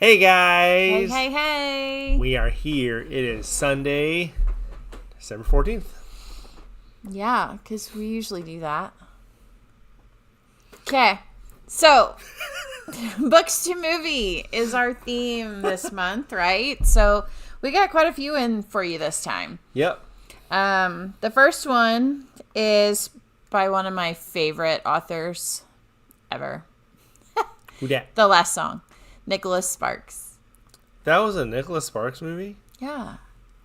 Hey guys! Hey. We are here. It is Sunday, December 14th. Yeah, because we usually do that. Okay, so books to movie is our theme this month, right? So we got quite a few in for you this time. Yep. The first one is by one of my favorite authors ever. Who dat? The Last Song. Nicholas Sparks. That was a Nicholas Sparks movie? Yeah.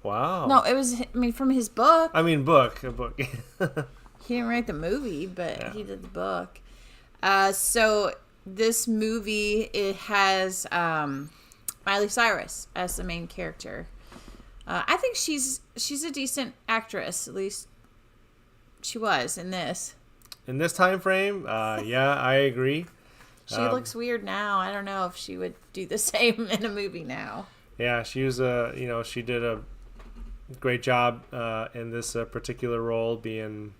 Wow. No, it was, from his book. I mean, book. A book. He didn't write the movie, but Yeah. he did the book. So this movie, it has Miley Cyrus as the main character. I think she's a decent actress. At least she was in this. In this time frame, yeah, I agree. She looks weird now. I don't know if she would do the same in a movie now. Yeah, she was she did a great job in this particular role, being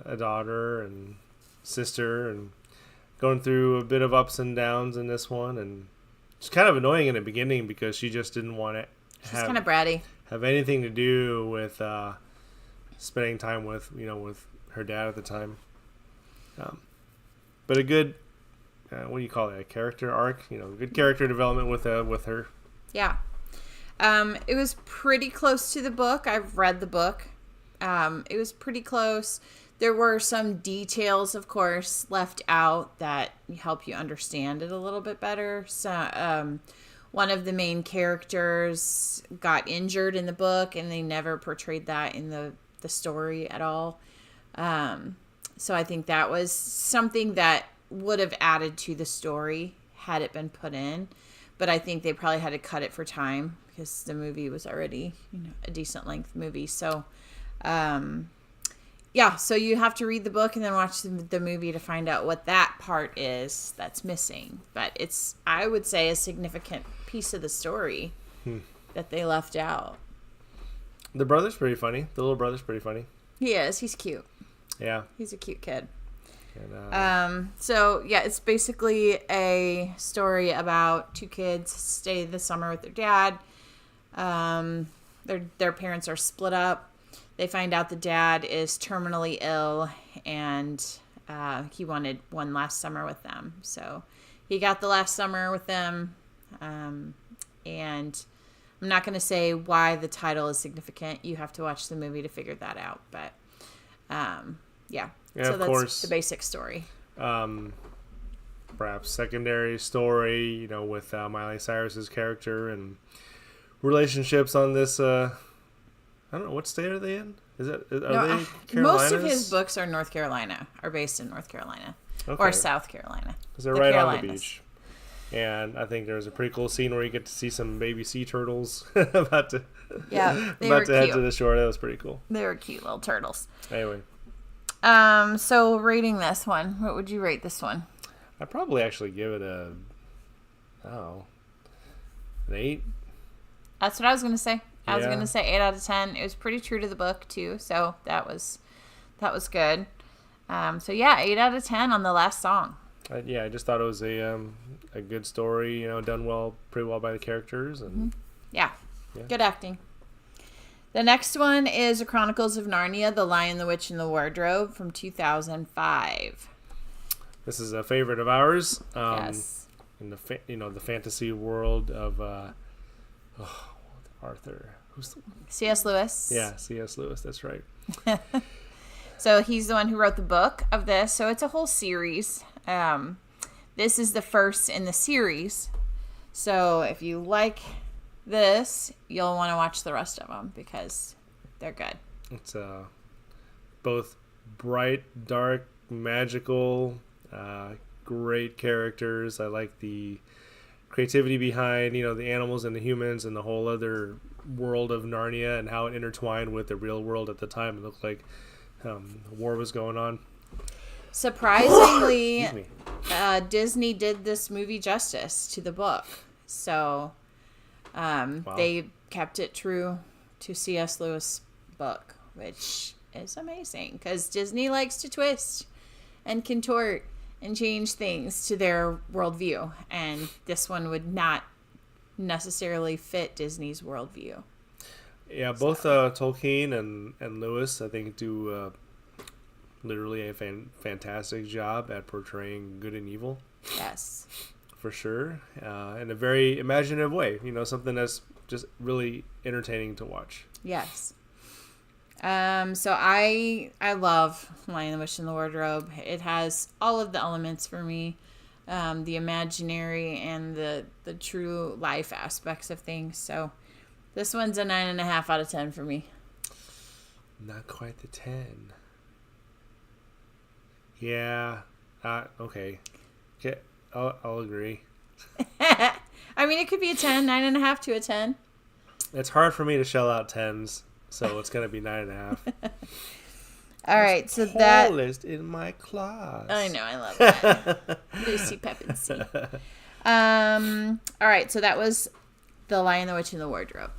a daughter and sister, and going through a bit of ups and downs in this one. And it's kind of annoying in the beginning because she just didn't want to She's kind of bratty. have anything to do with spending time with her dad at the time. But a good what do you call it? A character arc, good character development with her. Yeah. It was pretty close to the book. I've read the book. It was pretty close. There were some details, of course, left out that help you understand it a little bit better. So, one of the main characters got injured in the book, and they never portrayed that in the story at all. So I think that was something that would have added to the story had it been put in. But I think they probably had to cut it for time because the movie was already, a decent length movie. So, yeah, so you have to read the book and then watch the movie to find out what that part is that's missing. But it's, I would say, a significant piece of the story that they left out. The brother's pretty funny. The little brother's pretty funny. He is. He's cute. Yeah. He's a cute kid. And, So, yeah, it's basically a story about two kids stay the summer with their dad. Their parents are split up. They find out the dad is terminally ill, and he wanted one last summer with them. So he got the last summer with them. And I'm not going to say why the title is significant. You have to watch the movie to figure that out. But, yeah. Yeah, So of that's course. the basic story. Perhaps secondary story, with Miley Cyrus's character and relationships on this. I don't know, what state are they in? Are they Carolinas? Most of his books are based in North Carolina or South Carolina. Because they're right on the beach. And I think there's a pretty cool scene where you get to see some baby sea turtles about to head to the shore. That was pretty cool. They were cute little turtles. Anyway. So rating this one, what would you rate this one? I'd probably actually give it an 8. That's what I was going to say. I was Yeah. going to say 8 out of 10. It was pretty true to the book too, so that was good. So yeah, 8 out of 10 on the last song. I just thought it was a good story, done pretty well by the characters, and Yeah. Good acting. The next one is The Chronicles of Narnia: The Lion, the Witch, and the Wardrobe from 2005. this is a favorite of ours. Yes. In the the fantasy world of Arthur. Who's C.S. Lewis. Yeah, C.S. Lewis. That's right. So he's the one who wrote the book of this. So it's a whole series. This is the first in the series. So if you like this, you'll want to watch the rest of them because they're good. It's both bright, dark, magical, great characters. I like the creativity behind, the animals and the humans and the whole other world of Narnia and how it intertwined with the real world at the time. It looked like war was going on. Surprisingly, Disney did this movie justice to the book. So they kept it true to C.S. Lewis' book, which is amazing because Disney likes to twist and contort and change things to their worldview. And this one would not necessarily fit Disney's worldview. Yeah, both Tolkien and Lewis, I think, do literally a fantastic job at portraying good and evil. Yes. For sure. In a very imaginative way. Something that's just really entertaining to watch. Yes. So I love Lion, the Witch, and the Wardrobe. It has all of the elements for me. The imaginary and the true life aspects of things. So this one's a 9.5 out of 10 for me. Not quite the 10. Yeah. Okay. I'll agree. I mean, it could be a 10, 9.5 to a 10. It's hard for me to shell out 10s, so it's going to be 9.5. All right, so that... Tallest in my class. I know, I love that. Lucy Peppency. All right, so that was The Lion, the Witch, and the Wardrobe.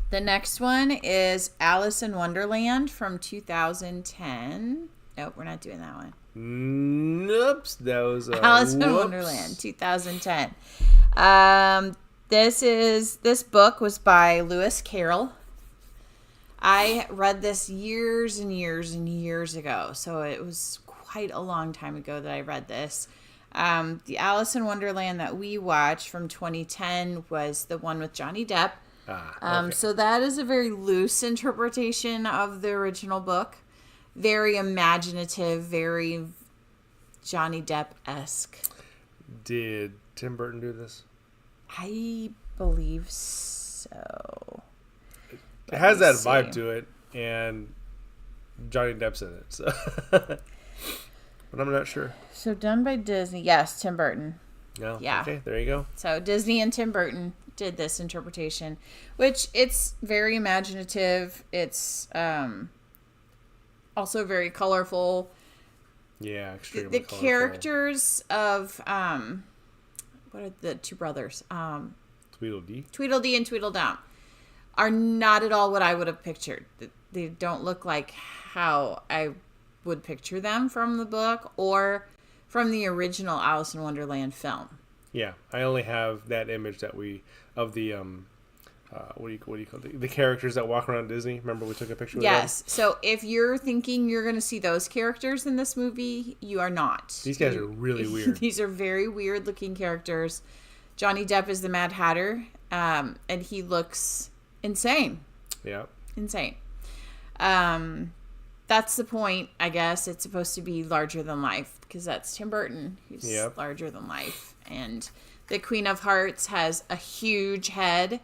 The next one is Alice in Wonderland from 2010. Nope, we're not doing that one. Nope, that was Alice in Wonderland, 2010. This book was by Lewis Carroll. I read this years and years and years ago, so it was quite a long time ago that I read this. The Alice in Wonderland that we watched from 2010 was the one with Johnny Depp. Okay. So that is a very loose interpretation of the original book. Very imaginative, very Johnny Depp-esque. Did Tim Burton do this? I believe so. It has that vibe to it, and Johnny Depp's in it. So. but I'm not sure. So done by Disney. Yes, Tim Burton. No. Yeah. Okay, there you go. So Disney and Tim Burton did this interpretation, which it's very imaginative. It's also very colorful. Yeah, extremely The colorful. characters of what are the two brothers? Tweedledee. Tweedledee and Tweedledum are not at all what I would have pictured. They don't look like how I would picture them from the book or from the original Alice in Wonderland film. Yeah, I only have that image that of the what do you call it? The characters that walk around Disney. Remember we took a picture with them? Yes. So if you're thinking you're going to see those characters in this movie, you are not. These guys are really weird. These are very weird looking characters. Johnny Depp is the Mad Hatter, and he looks insane. Yeah. Insane. That's the point, I guess. It's supposed to be larger than life because that's Tim Burton, who's larger than life. And the Queen of Hearts has a huge head.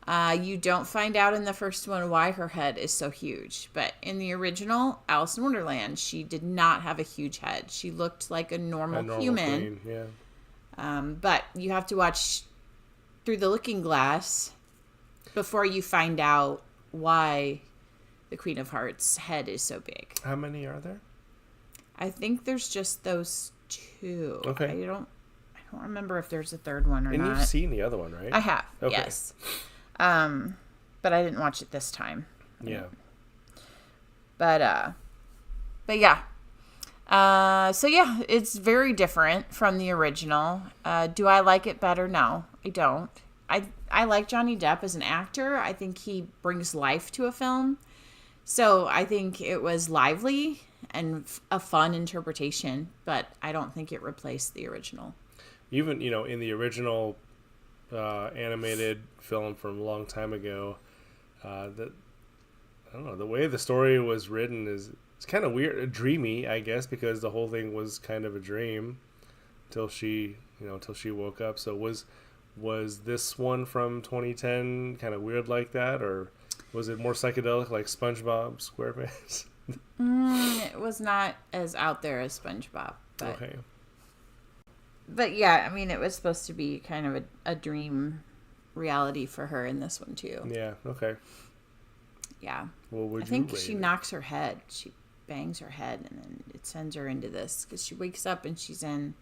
You don't find out in the first one why her head is so huge. But in the original Alice in Wonderland, she did not have a huge head. She looked like a normal human. Queen, yeah. But you have to watch Through the Looking Glass before you find out why the Queen of Hearts' head is so big. How many are there? I think there's just those two. Okay. I don't remember if there's a third one or And not. you've seen the other one, right? I have. Okay. Yes. But I didn't watch it this time. Yeah. But yeah. So yeah, it's very different from the original. Do I like it better? No, I don't. I like Johnny Depp as an actor. I think he brings life to a film. So I think it was lively and a fun interpretation, but I don't think it replaced the original. Even, in the original animated film from a long time ago, I don't know, the way the story was written it's kind of weird, dreamy, I guess, because the whole thing was kind of a dream till she woke up. So was this one from 2010 kind of weird like that, or was it more psychedelic like SpongeBob SquarePants? It was not as out there as SpongeBob, but Okay. But yeah, I mean, it was supposed to be kind of a dream reality for her in this one too. Yeah. Okay. Yeah. Well, would I think you rate she it? knocks her head. She bangs her head, and then it sends her into this because she wakes up and she's in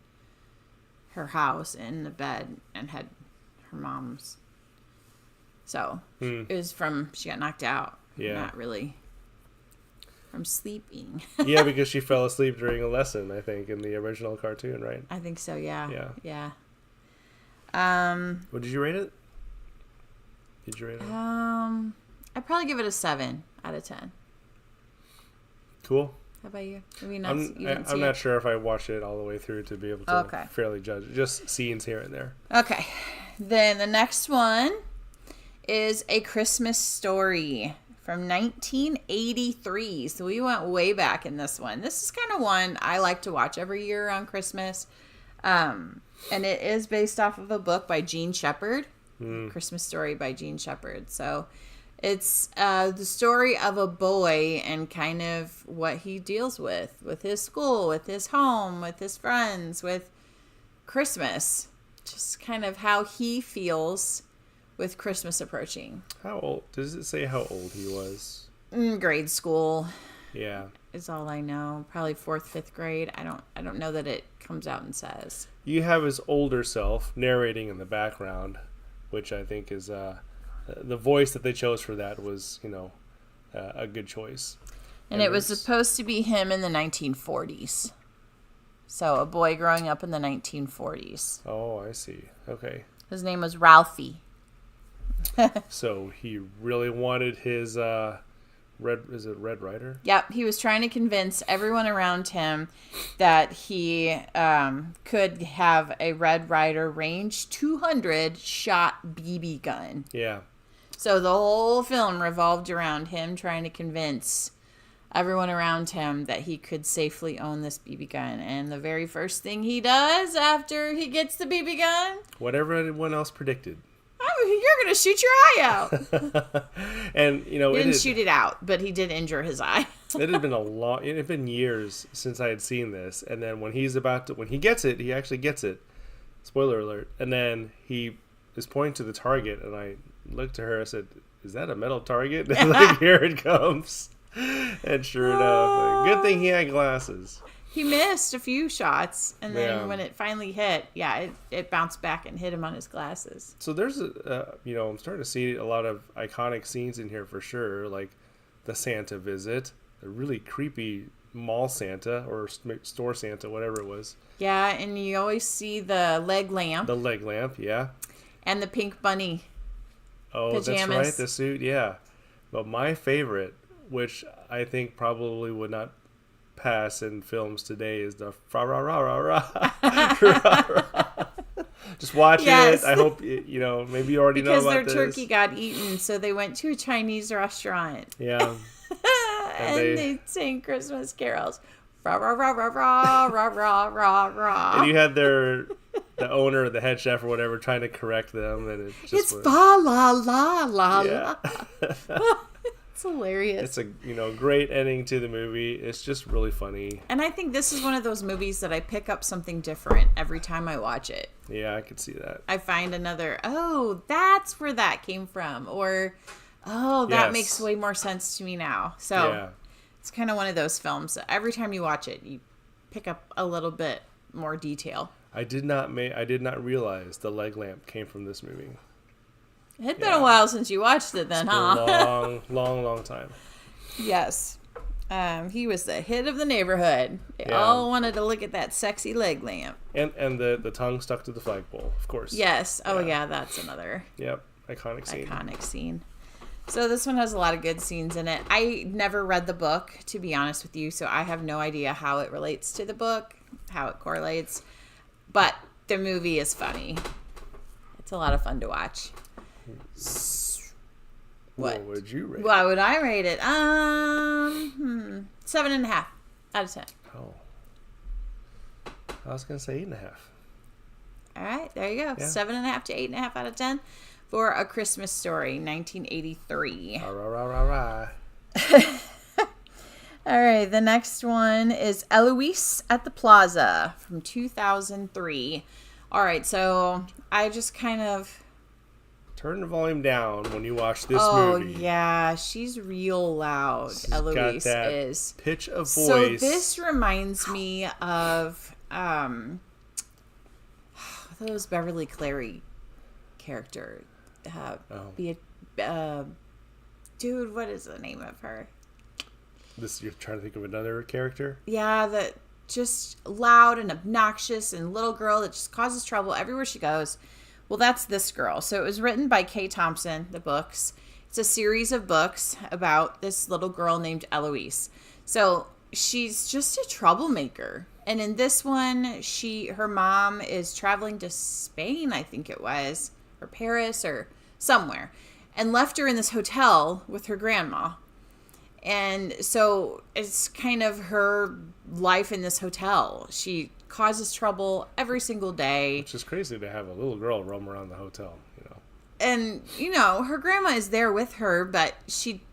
her house in the bed and had her mom's. So it was she got knocked out. Yeah. Not really from sleeping. Yeah, because she fell asleep during a lesson, I think, in the original cartoon, right? I think so. Yeah. Yeah. Yeah. What did you rate it? Did you rate it? I'd probably give it a 7 out of 10. Cool. How about you? Maybe not. You didn't see I'm it? not sure if I watched it all the way through to be able to Okay. fairly judge it. Just scenes here and there. Okay. Then the next one is A Christmas Story from 1983. So we went way back in this one. This is kind of one I like to watch every year around Christmas. And it is based off of a book by Gene Shepherd. Christmas Story by Gene Shepherd. So it's the story of a boy and kind of what he deals with his school, with his home, with his friends, with Christmas. Just kind of how he feels with Christmas approaching. How old? Does it say how old he was? Grade school Yeah. is all I know. Probably 4th, 5th grade. I don't know that it comes out and says. You have his older self narrating in the background, which I think is the voice that they chose for that was, a good choice. And it was supposed to be him in the 1940s. So a boy growing up in the 1940s. Oh, I see. Okay. His name was Ralphie. So he really wanted his Red Ryder? Yep, he was trying to convince everyone around him that he could have a Red Ryder range 200 shot BB gun. Yeah. So the whole film revolved around him trying to convince everyone around him that he could safely own this BB gun. And the very first thing he does after he gets the BB gun, Whatever anyone else predicted. you're gonna shoot your eye out. And He didn't shoot it out, but he did injure his eye. it had been years since I had seen this, and then when he gets it, he actually gets it. Spoiler alert. And then he is pointing to the target, and I looked to her, I said, is that a metal target? And like, here it comes. And sure enough, good thing he had glasses. He missed a few shots, and then when it finally hit, it bounced back and hit him on his glasses. So there's I'm starting to see a lot of iconic scenes in here for sure, like the Santa visit, the really creepy mall Santa or store Santa, whatever it was. Yeah, and you always see the leg lamp. The leg lamp, yeah. And the pink bunny. Oh, pajamas. That's right, the suit, yeah. But my favorite, which I think probably would not pass in films today, is the fra ra ra ra ra. Just watch it. I hope maybe you already know about this. Because their turkey got eaten, so they went to a Chinese restaurant. Yeah. and they sang Christmas carols. Ra ra ra ra ra ra ra ra ra. And you had the owner, the head chef or whatever, trying to correct them, and it's fa la la la la. It's hilarious. It's a great ending to the movie. It's just really funny. And I think this is one of those movies that I pick up something different every time I watch it. Yeah, I could see that. I find another, that's where that came from, or that makes way more sense to me now. So it's kind of one of those films that every time you watch it, you pick up a little bit more detail. I did not realize the leg lamp came from this movie. It had been a while since you watched it then, huh? Long time. Yes. He was the hit of the neighborhood. They all wanted to look at that sexy leg lamp. And the tongue stuck to the flagpole, of course. Yes. Oh, yeah, that's another. Yep. Iconic scene. So this one has a lot of good scenes in it. I never read the book, to be honest with you, so I have no idea how it relates to the book, how it correlates. But the movie is funny. It's a lot of fun to watch. What would you rate it? What would I rate it? 7.5 out of 10. Oh. I was going to say 8.5. All right, there you go. 7.5 to 8.5 out of 10 for A Christmas Story, 1983. Rah, rah, rah, rah. All right, the next one is Eloise at the Plaza from 2003. All right, so I just kind of... Turn the volume down when you watch this movie. Oh, yeah. She's real loud. She's Eloise got that is. Pitch of voice. So this reminds me of those Beverly Cleary character. Dude, what is the name of her? You're trying to think of another character? Yeah, that just loud and obnoxious and little girl that just causes trouble everywhere she goes. Well, that's this girl. So it was written by Kay Thompson, the books. It's a series of books about this little girl named Eloise. So she's just a troublemaker. And in this one, her mom is traveling to Spain, I think it was, or Paris or somewhere, and left her in this hotel with her grandma. And so it's kind of her life in this hotel. She causes trouble every single day. Which is crazy to have a little girl roam around the hotel, And, her grandma is there with her, but she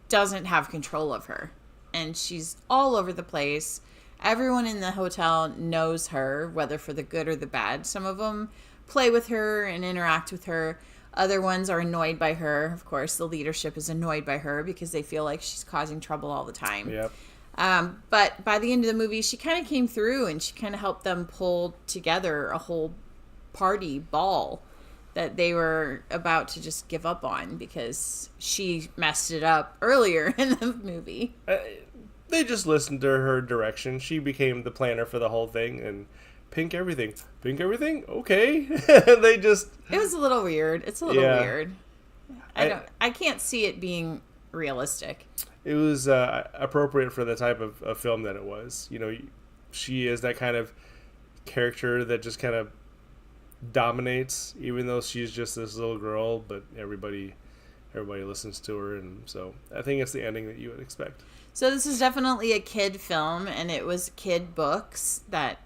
doesn't have control of her. And she's all over the place. Everyone in the hotel knows her, whether for the good or the bad. Some of them play with her and interact with her. Other ones are annoyed by her. Of course, the leadership is annoyed by her because they feel like she's causing trouble all the time. Yep. But by the end of the movie, she kind of came through and she kind of helped them pull together a whole ball that they were about to just give up on because she messed it up earlier in the movie. They just listened to her direction. She became the planner for the whole thing, and pink everything. Okay. They just... It was a little weird. It's a little weird. I can't see it being realistic. It was appropriate for the type of film that it was. She is that kind of character that just kind of dominates, even though she's just this little girl, but everybody listens to her, and so I think it's the ending that you would expect. So this is definitely a kid film, and it was kid books that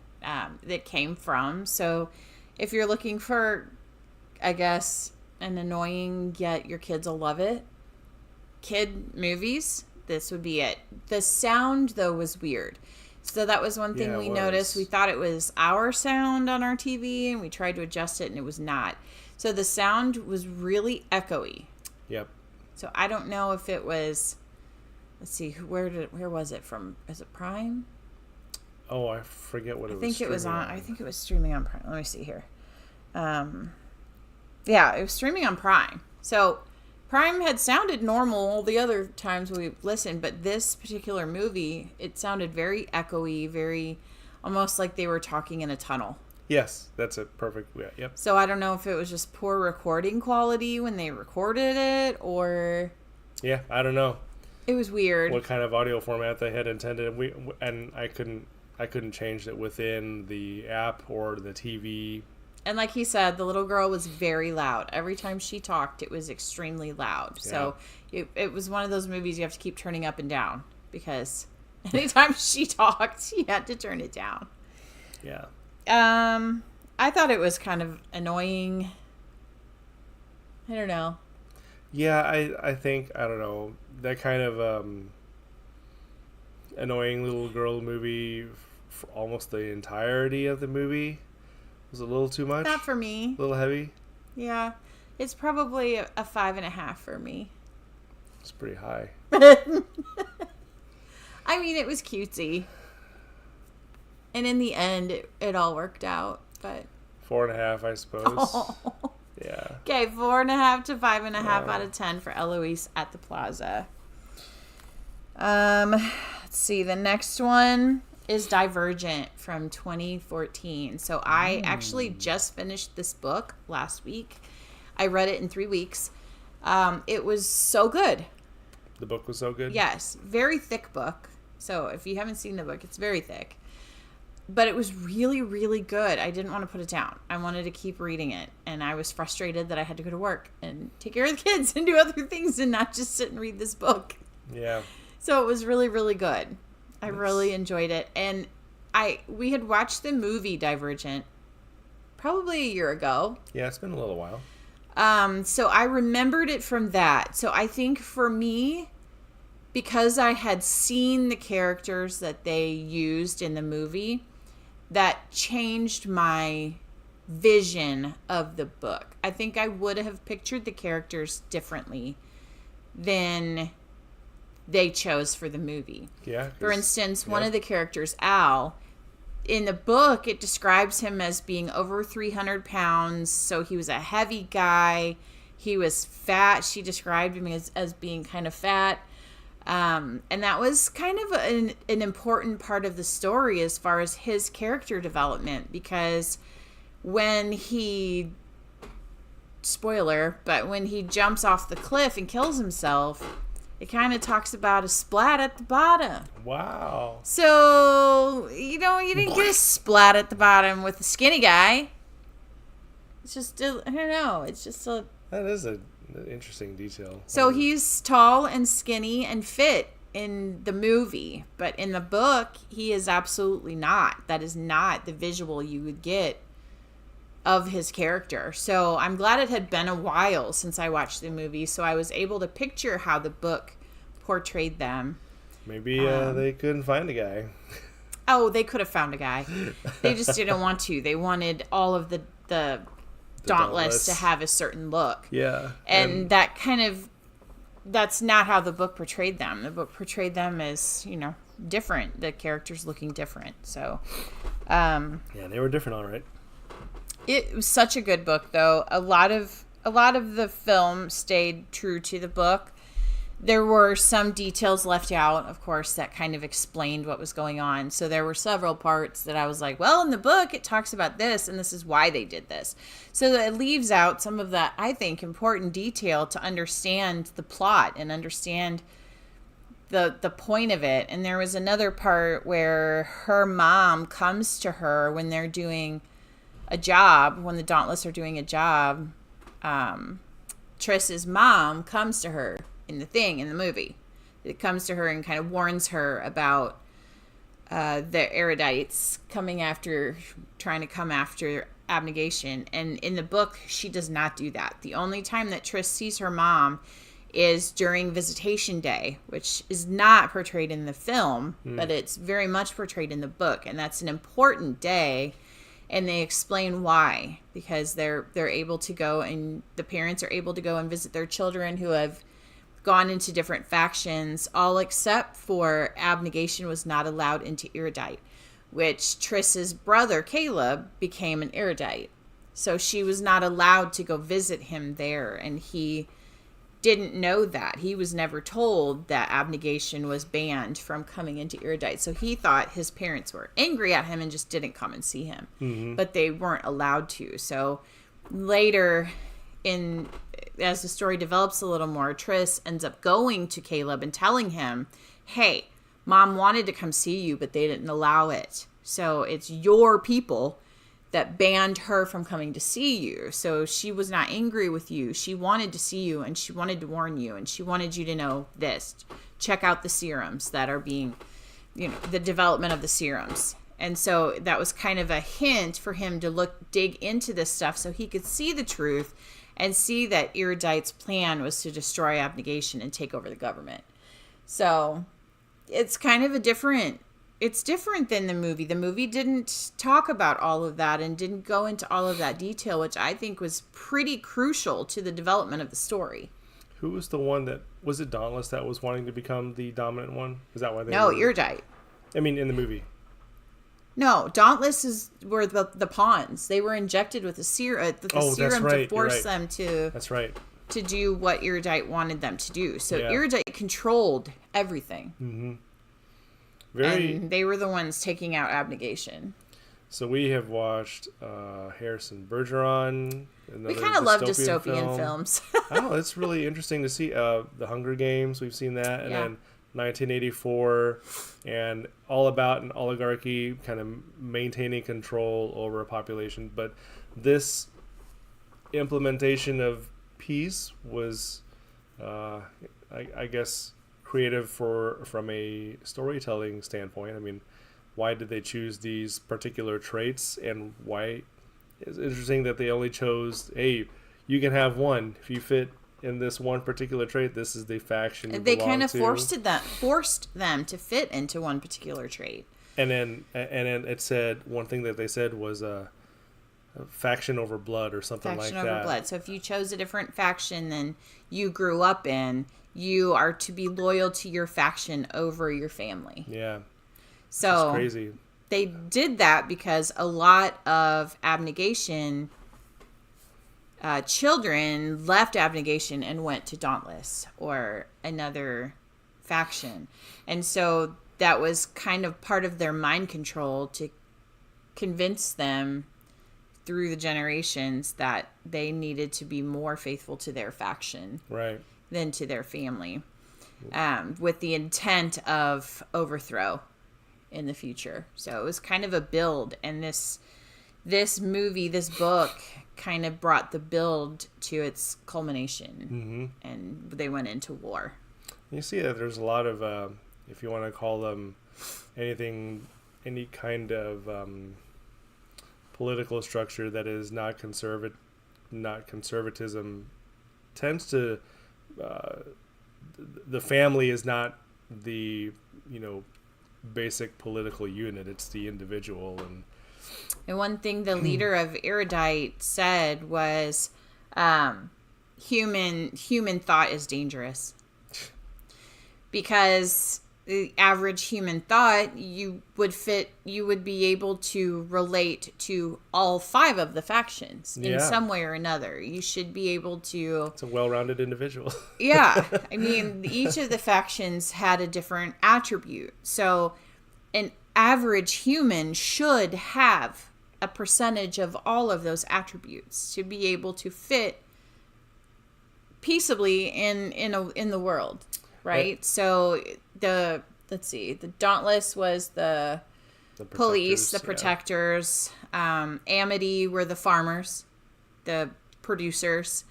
came from. So if you're looking for, I guess, and annoying, yet your kids will love it. Kid movies, this would be it. The sound, though, was weird. So that was one thing we noticed. We thought it was our sound on our TV, and we tried to adjust it, and it was not. So the sound was really echoey. Yep. So I don't know if it was, let's see, where was it from? Is it Prime? Oh, I forget what it was. I think it was streaming on Prime. Let me see here. Yeah, it was streaming on Prime. So Prime had sounded normal all the other times we listened, but this particular movie, it sounded very echoey, very almost like they were talking in a tunnel. Yes, that's a perfect. Yeah, yep. So I don't know if it was just poor recording quality when they recorded it, or yeah, I don't know. It was weird. What kind of audio format they had intended? I couldn't change it within the app or the TV. And like he said, the little girl was very loud. Every time she talked, it was extremely loud. Yeah. So it was one of those movies you have to keep turning up and down, because anytime she talked, you had to turn it down. Yeah. I thought it was kind of annoying. I don't know. Yeah, I think, I don't know, that kind of annoying little girl movie for almost the entirety of the movie was a little too much. Not for me. A little heavy. Yeah. It's probably a 5.5 for me. It's pretty high. I mean, it was cutesy. And in the end, it all worked out. But 4.5, I suppose. Oh. Yeah. Okay, 4.5 to 5.5 out of 10 for Eloise at the Plaza. Let's see. The next one is Divergent from 2014. So I actually just finished this book last week. I read it in 3 weeks. It was so good. The book was so good? Yes. Very thick book. So if you haven't seen the book, it's very thick. But it was really, really good. I didn't want to put it down. I wanted to keep reading it. And I was frustrated that I had to go to work and take care of the kids and do other things and not just sit and read this book. Yeah. So it was really, really good. I really enjoyed it. And we had watched the movie Divergent probably a year ago. Yeah, it's been a little while. So I remembered it from that. So I think for me, because I had seen the characters that they used in the movie, that changed my vision of the book. I think I would have pictured the characters differently than they chose for the movie. Yeah. For instance, one of the characters, Al, in the book, it describes him as being over 300 pounds. So he was a heavy guy. He was fat. She described him as being kind of fat. And that was kind of an important part of the story as far as his character development, because when spoiler, but when he jumps off the cliff and kills himself, it kind of talks about a splat at the bottom. Wow. So, you didn't get a splat at the bottom with a skinny guy. It's just, I don't know, it's just a... That is an interesting detail. So he's tall and skinny and fit in the movie, but in the book, he is absolutely not. That is not the visual you would get of his character. So I'm glad it had been a while since I watched the movie, so I was able to picture how the book portrayed them. Maybe they couldn't find a guy. Oh, they could have found a guy. They just didn't want to. They wanted all of the Dauntless to have a certain look. Yeah. And that's not how the book portrayed them. The book portrayed them as, different. The characters looking different. So, yeah, they were different, all right. It was such a good book, though. A lot of the film stayed true to the book. There were some details left out, of course, that kind of explained what was going on. So there were several parts that I was like, well, in the book, it talks about this, and this is why they did this. So it leaves out some of that, I think, important detail to understand the plot and understand the point of it. And there was another part where her mom comes to her when they're doing a job, when the Dauntless are doing a job. Triss's mom comes to her in the movie. It comes to her and kind of warns her about the Erudites trying to come after abnegation. And in the book, she does not do that. The only time that Triss sees her mom is during Visitation Day, which is not portrayed in the film, but it's very much portrayed in the book. And that's an important day. And they explain why, because they're able to go, and the parents are able to go and visit their children who have gone into different factions, all except for Abnegation was not allowed into Erudite, which Triss's brother Caleb became an Erudite. So she was not allowed to go visit him there, and he didn't know that. He was never told that Abnegation was banned from coming into Erudite. So he thought his parents were angry at him and just didn't come and see him. But they weren't allowed to. So later, as the story develops a little more, Triss ends up going to Caleb and telling him, hey, Mom wanted to come see you, but they didn't allow it. So it's your people that banned her from coming to see you. So she was not angry with you. She wanted to see you, and she wanted to warn you, and she wanted you to know this. Check out the serums that are being, the development of the serums. And so that was kind of a hint for him to dig into this stuff so he could see the truth and see that Erudite's plan was to destroy Abnegation and take over the government. So it's kind of it's different than the movie. The movie didn't talk about all of that and didn't go into all of that detail, which I think was pretty crucial to the development of the story. Who was the one was it Dauntless that was wanting to become the dominant one? Is that why they Erudite. I mean, in the movie. No, Dauntless were the pawns. They were injected with the serum to force them to. That's right. To do what Erudite wanted them to do. So Erudite controlled everything. Mm-hmm. And they were the ones taking out Abnegation. So we have watched Harrison Bergeron. We kind of love dystopian films. Oh, it's really interesting to see. The Hunger Games, we've seen that. And then 1984, and all about an oligarchy kind of maintaining control over a population. But this implementation of peace was, I guess, creative from a storytelling standpoint. I mean, why did they choose these particular traits, and why? It's interesting that they only chose, hey, you can have one if you fit in this one particular trait. This is the faction you they kind of belong to. forced them to fit into one particular trait. And then it said, one thing that they said was a faction over blood or something like that. Faction over blood. So if you chose a different faction than you grew up in, you are to be loyal to your faction over your family. Yeah. So it's crazy. They did that because a lot of Abnegation children left Abnegation and went to Dauntless or another faction. And so that was kind of part of their mind control to convince them through the generations that they needed to be more faithful to their faction than to their family, with the intent of overthrow in the future. So it was kind of a build, and this book kind of brought the build to its culmination, and they went into war. You see that there's a lot of, if you want to call them any kind of political structure that is not conservatism, tends to, the family is not the, basic political unit. It's the individual. And one thing the leader of Erudite said was, human thought is dangerous. Because the average human thought, you would be able to relate to all 5 of the factions in some way or another. You should be able to... It's a well-rounded individual. Yeah. I mean, each of the factions had a different attribute. So an average human should have a percentage of all of those attributes to be able to fit peaceably in the world. Right? So the Dauntless was the police, the protectors. Amity were the farmers, the producers.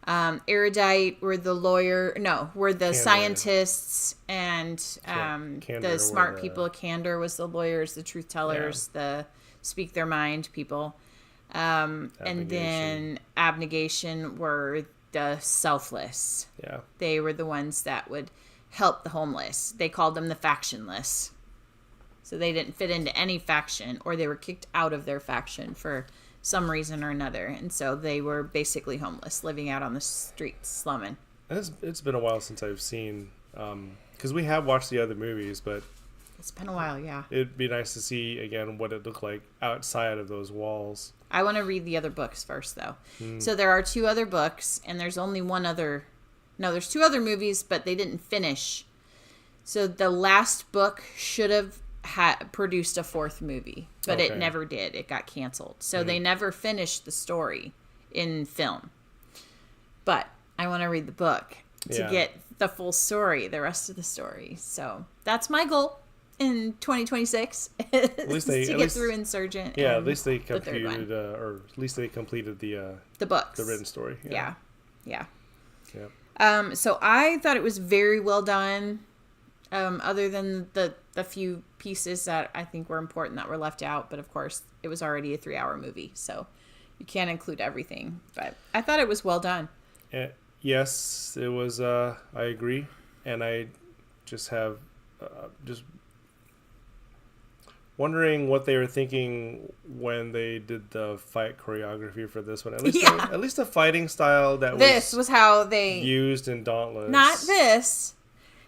Erudite were the scientists, and the smart people. Candor was the lawyers, the truth tellers, the speak their mind people. And then abnegation were the selfless. Yeah. They were the ones that would help the homeless. They called them the factionless. So they didn't fit into any faction, or they were kicked out of their faction for some reason or another. And so they were basically homeless, living out on the streets, slumming. It's been a while since I've seen, because we have watched the other movies, but It's been a while, yeah. it'd be nice to see again what it looked like outside of those walls. I want to read the other books first, though. So there are 2 other books, and there's only one other. No, there's 2 other movies, but they didn't finish. So the last book should have produced a 4th movie, but it never did. It got canceled. So they never finished the story in film. But I want to read the book to get the full story, the rest of the story. So that's my goal in 2026. At least they to get through Insurgent. Yeah, and at least they the third completed, one. or at least they completed the books, the written story. Yeah. Yeah. So I thought it was very well done. Other than the few pieces that I think were important that were left out, but of course it was already a 3-hour movie, so you can't include everything. But I thought it was well done. Yes, it was. I agree, and I just have just wondering what they were thinking when they did the fight choreography for this one. At least the fighting style that this was how they used in Dauntless. Not this.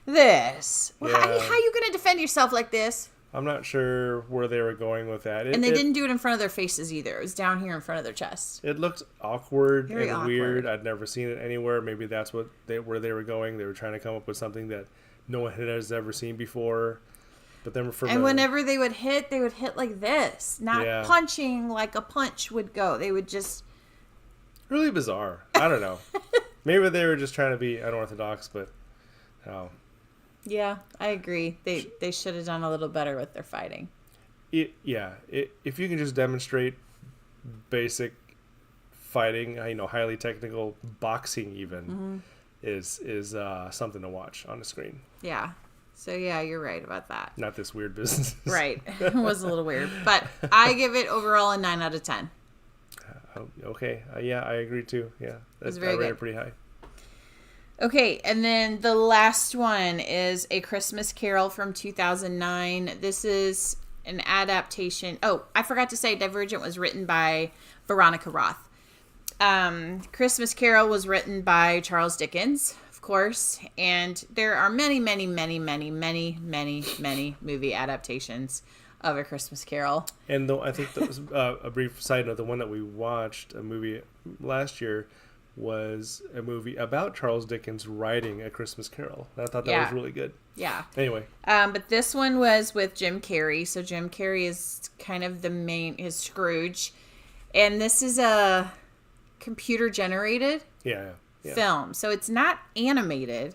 This. Well, Yeah. how you gonna defend yourself like this? I'm not sure where they were going with that. And they didn't do it in front of their faces either. It was down here in front of their chest. It looked awkward Very and awkward. weird. I'd never seen it anywhere. Maybe that's where they were going. They were trying to come up with something that no one has ever seen before. But then whenever they would hit like this, not punching like a punch would go. They would just really bizarre. I don't know. Maybe they were just trying to be unorthodox, but yeah, I agree. They should have done a little better with their fighting. If you can just demonstrate basic fighting, highly technical boxing even is something to watch on the screen. Yeah. So yeah, you're right about that. Not this weird business. Right. It was a little weird, but I give it overall a 9 out of 10. Okay. Yeah, I agree too. Yeah. It's very I rate good. it pretty high. Okay, and then the last one is A Christmas Carol from 2009. This is an adaptation. Oh, I forgot to say Divergent was written by Veronica Roth. Christmas Carol was written by Charles Dickens, of course, and there are many, many, many, many, many, many, many movie adaptations of A Christmas Carol. And though I think that was, a brief side note, the one that we watched, a movie last year, was a movie about Charles Dickens writing A Christmas Carol. And I thought that was really good. Yeah. Anyway. But this one was with Jim Carrey. So Jim Carrey is kind of is Scrooge. And this is a computer generated film. So it's not animated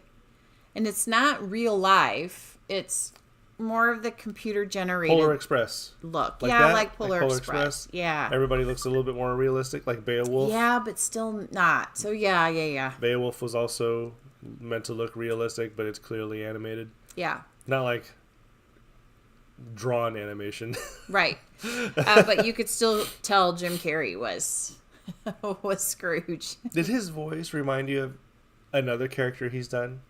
and it's not real life. It's more of the computer generated Polar Express look. like like Polar Express. Yeah. Everybody looks a little bit more realistic, like Beowulf. Yeah, but still not. So yeah. Beowulf was also meant to look realistic, but it's clearly animated. Yeah. Not like drawn animation. Right. But you could still tell Jim Carrey was Scrooge. Did his voice remind you of another character he's done?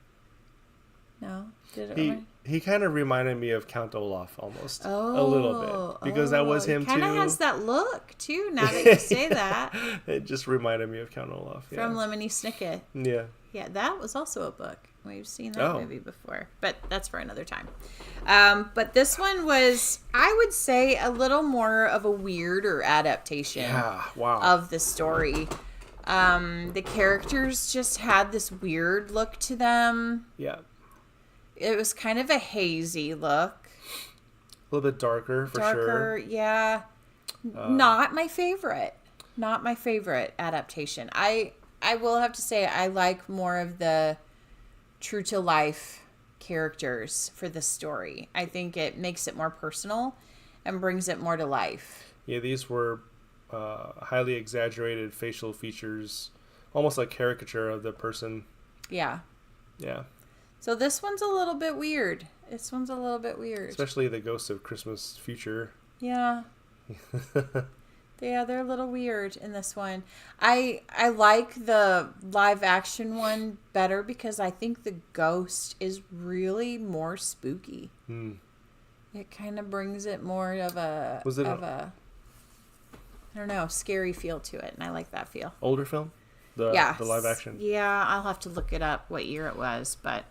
No. Did it? He kind of reminded me of Count Olaf almost. A little bit. Because that was him too. Kind of has that look too, now that you say that. It just reminded me of Count Olaf. Yeah. From Lemony Snicket. Yeah. Yeah, that was also a book. We've seen that movie before. But that's for another time. But this one was, I would say, a little more of a weirder adaptation of the story. The characters just had this weird look to them. Yeah. It was kind of a hazy look. A little bit darker, for sure. Darker, yeah. Not my favorite. Not my favorite adaptation. I will have to say I like more of the true to life characters for the story. I think it makes it more personal and brings it more to life. Yeah, these were highly exaggerated facial features, almost like caricature of the person. Yeah. Yeah. So this one's a little bit weird. Especially the Ghost of Christmas Future. Yeah. Yeah, they're a little weird in this one. I like the live action one better because I think the ghost is really more spooky. It kind of brings it more of a I don't know, scary feel to it, and I like that feel. Older film? The live action? Yeah, I'll have to look it up what year it was, but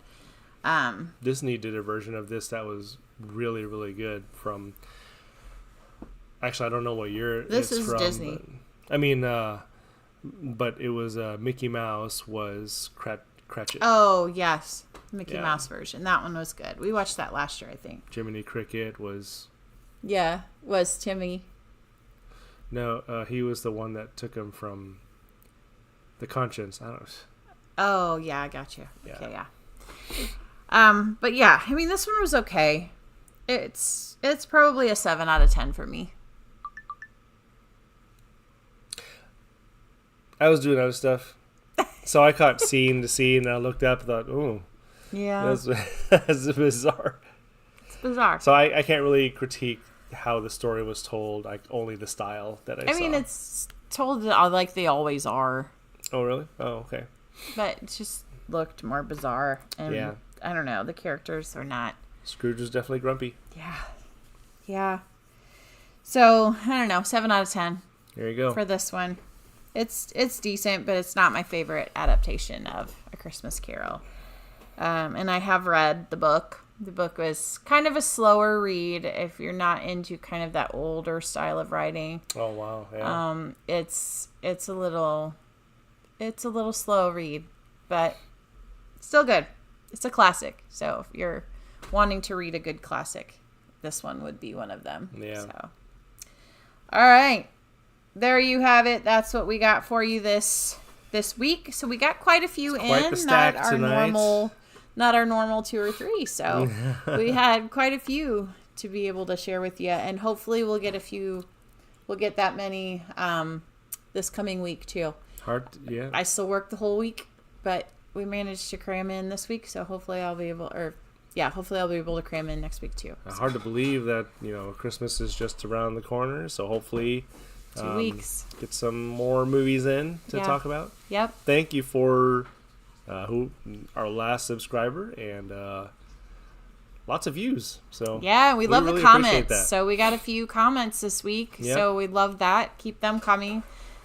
Disney did a version of this that was really, really good from... Actually, I don't know what year this it's is from. Disney. But, I mean, but it was Mickey Mouse was Cratchit. Oh, yes. Mickey Yeah. Mouse version. That one was good. We watched that last year, I think. Jiminy Cricket was... Yeah, was Timmy. No, he was the one that took him from the conscience. I don't know. Oh, yeah, I got you. Yeah. Okay, yeah. But yeah, I mean, this one was okay. It's probably a 7 out of 10 for me. I was doing other stuff. So I caught scene to scene, and I looked up and thought, oh, Yeah. that's bizarre. It's bizarre. So I can't really critique how the story was told, like only the style that I saw. I mean, it's told like they always are, Oh, really? Oh, okay. but it just looked more bizarre. And Yeah. I don't know. The characters are not. Scrooge was definitely grumpy. Yeah. Yeah. So, I don't know. 7 out of 10 There you go. for this one. It's decent, but it's not my favorite adaptation of A Christmas Carol. And I have read the book. The book was kind of a slower read if you're not into kind of that older style of writing. Oh, wow. Yeah. It's a little slow read, but still good. It's a classic. So if you're wanting to read a good classic, this one would be one of them. Yeah. So, all right. There you have it. That's what we got for you this week. So we got quite a few quite in, the stack not our tonight. not our normal 2 or 3. So we had quite a few to be able to share with you, and hopefully we'll get that many this coming week too. Yeah. I still work the whole week, but we managed to cram in this week, so hopefully I'll be able to cram in next week too. Hard to believe that, Christmas is just around the corner, so hopefully 2 weeks. get some more movies in to Yeah. talk about. Yep. Thank you for our last subscriber, and lots of views. So Yeah, we love really the appreciate comments. that. So we got a few comments this week. Yep. So we love that. Keep them coming.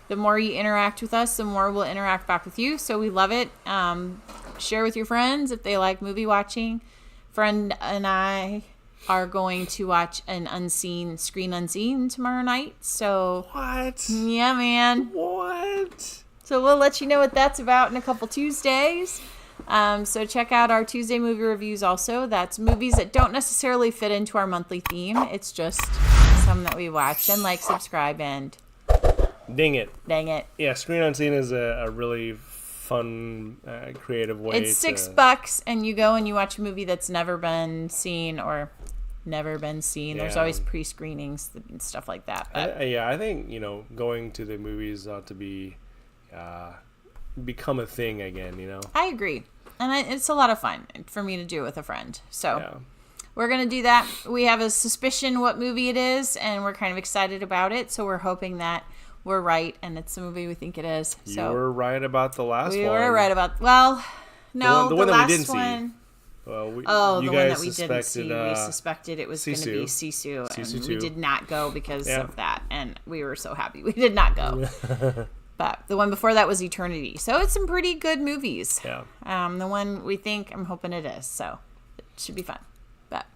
The more you interact with us, the more we'll interact back with you. So we love it. Share with your friends if they like movie watching. Friend and I are going to watch an Screen Unseen tomorrow night. So What? yeah, man. What? So we'll let you know what that's about in a couple Tuesdays. So check out our Tuesday movie reviews also. That's movies that don't necessarily fit into our monthly theme. It's just some that we watch. And subscribe, and Dang it. dang it. Yeah, Screen Unseen is a really fun, creative way It's $6 and you go and you watch a movie that's never been seen or never been seen. There's Yeah. always pre-screenings and stuff like that. But I think, going to the movies ought to be, become a thing again, I agree. And it's a lot of fun for me to do with a friend. So Yeah. we're going to do that. We have a suspicion what movie it is, and we're kind of excited about it. So we're hoping that we're right, and it's the movie we think it is. You So were right about the last one. we were right about, well, no, The one that we last didn't see. one. Well, Oh, you the one that guys we didn't see. suspected, We suspected it was going to be Sisu. Sisu, and Sisu we 2. did not go because Yeah. of that. And we were so happy we did not go. But the one before that was Eternity. So it's some pretty good movies. Yeah. The one we think, I'm hoping it is. So it should be fun. But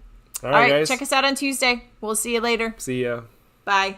All all right, guys. check us out on Tuesday. We'll see you later. See ya. Bye.